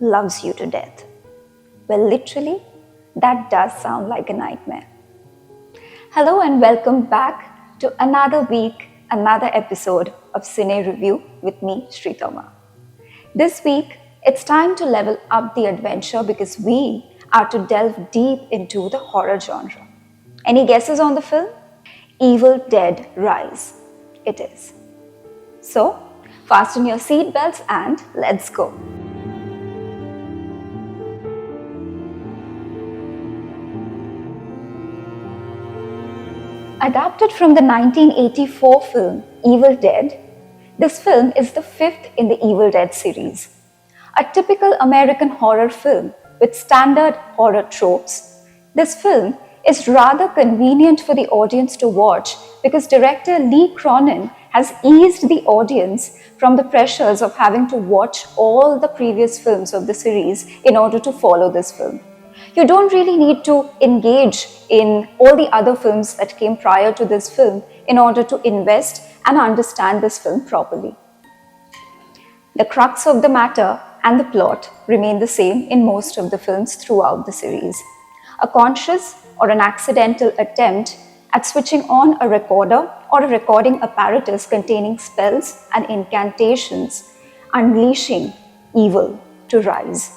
loves you to death. Well, literally, that does sound like a nightmare. Hello and welcome back to another week, another episode of Ciinee Review with me, Sreetama. This week, it's time to level up the adventure because we are to delve deep into the horror genre. Any guesses on the film? Evil Dead Rise. It is. So, fasten your seatbelts and let's go. Adapted from the 1984 film Evil Dead, this film is the fifth in the Evil Dead series. A typical American horror film with standard horror tropes, this film is rather convenient for the audience to watch because director Lee Cronin has eased the audience from the pressures of having to watch all the previous films of the series in order to follow this film. You don't really need to engage in all the other films that came prior to this film in order to invest and understand this film properly. The crux of the matter and the plot remain the same in most of the films throughout the series. A conscious or an accidental attempt at switching on a recorder or a recording apparatus containing spells and incantations, unleashing evil to rise.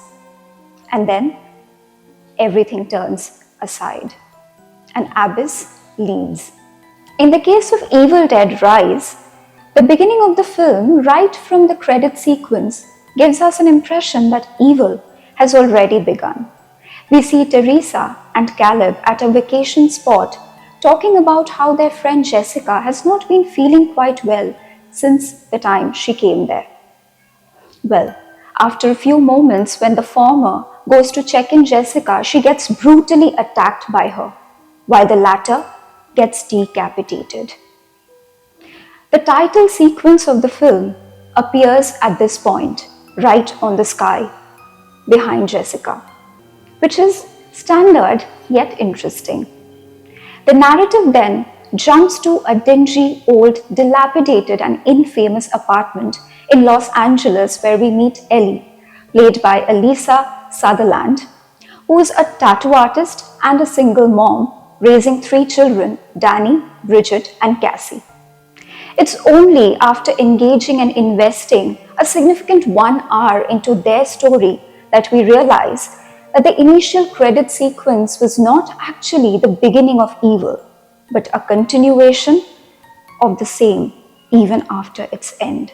And then everything turns aside. An abyss leads. In the case of Evil Dead Rise, the beginning of the film, right from the credit sequence, gives us an impression that evil has already begun. We see Teresa and Caleb at a vacation spot talking about how their friend Jessica has not been feeling quite well since the time she came there. Well, after a few moments when the former goes to check in Jessica, she gets brutally attacked by her, while the latter gets decapitated. The title sequence of the film appears at this point, right on the sky, behind Jessica, which is standard yet interesting. The narrative then jumps to a dingy, old, dilapidated and infamous apartment in Los Angeles where we meet Ellie, played by Alyssa Sutherland, who is a tattoo artist and a single mom raising three children, Danny, Bridget and Cassie. It's only after engaging and investing a significant 1 hour into their story that we realize that the initial credit sequence was not actually the beginning of evil, but a continuation of the same even after its end.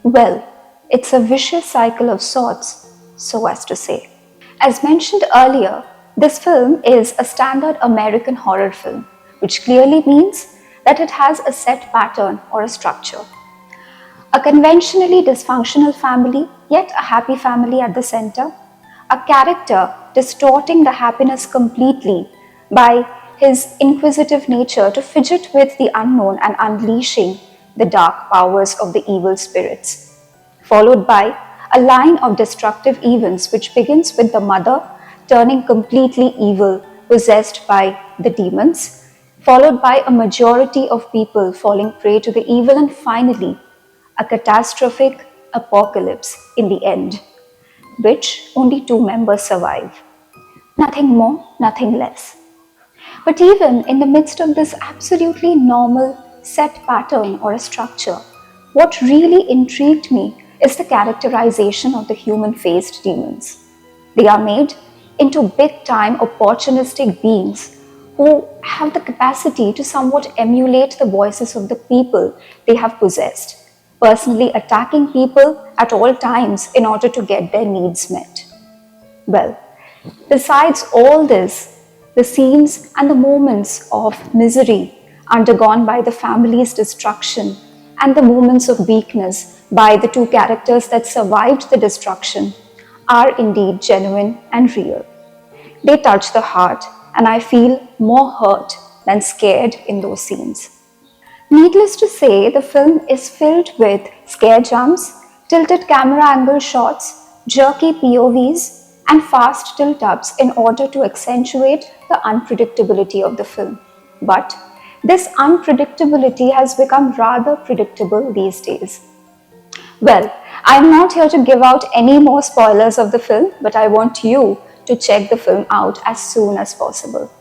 Well, it's a vicious cycle of sorts, so as to say. As mentioned earlier, this film is a standard American horror film, which clearly means that it has a set pattern or a structure. A conventionally dysfunctional family, yet a happy family at the center. A character distorting the happiness completely by his inquisitive nature to fidget with the unknown and unleashing the dark powers of the evil spirits. Followed by a line of destructive events which begins with the mother turning completely evil, possessed by the demons, followed by a majority of people falling prey to the evil, and finally, a catastrophic apocalypse in the end, which only 2 members survive. Nothing more, nothing less. But even in the midst of this absolutely normal set pattern or a structure, what really intrigued me is the characterization of the human-faced demons. They are made into big-time opportunistic beings who have the capacity to somewhat emulate the voices of the people they have possessed, personally attacking people at all times in order to get their needs met. Well, besides all this, the scenes and the moments of misery undergone by the family's destruction and the moments of weakness by the 2 characters that survived the destruction are indeed genuine and real. They touch the heart, and I feel more hurt than scared in those scenes. Needless to say, the film is filled with scare jumps, tilted camera angle shots, jerky POVs, and fast tilt-ups in order to accentuate the unpredictability of the film. But this unpredictability has become rather predictable these days. Well, I'm not here to give out any more spoilers of the film, but I want you to check the film out as soon as possible.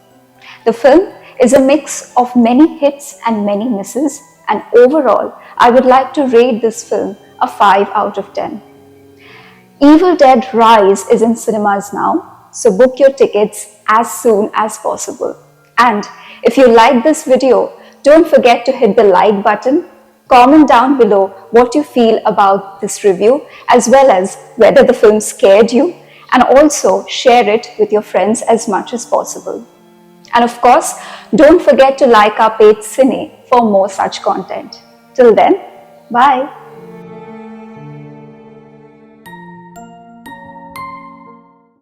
The film is a mix of many hits and many misses, and overall, I would like to rate this film a 5 out of 10. Evil Dead Rise is in cinemas now, so book your tickets as soon as possible. And if you like this video, don't forget to hit the like button, comment down below what you feel about this review, as well as whether the film scared you, and also share it with your friends as much as possible. And of course, don't forget to like our page Ciinee for more such content. Till then, bye.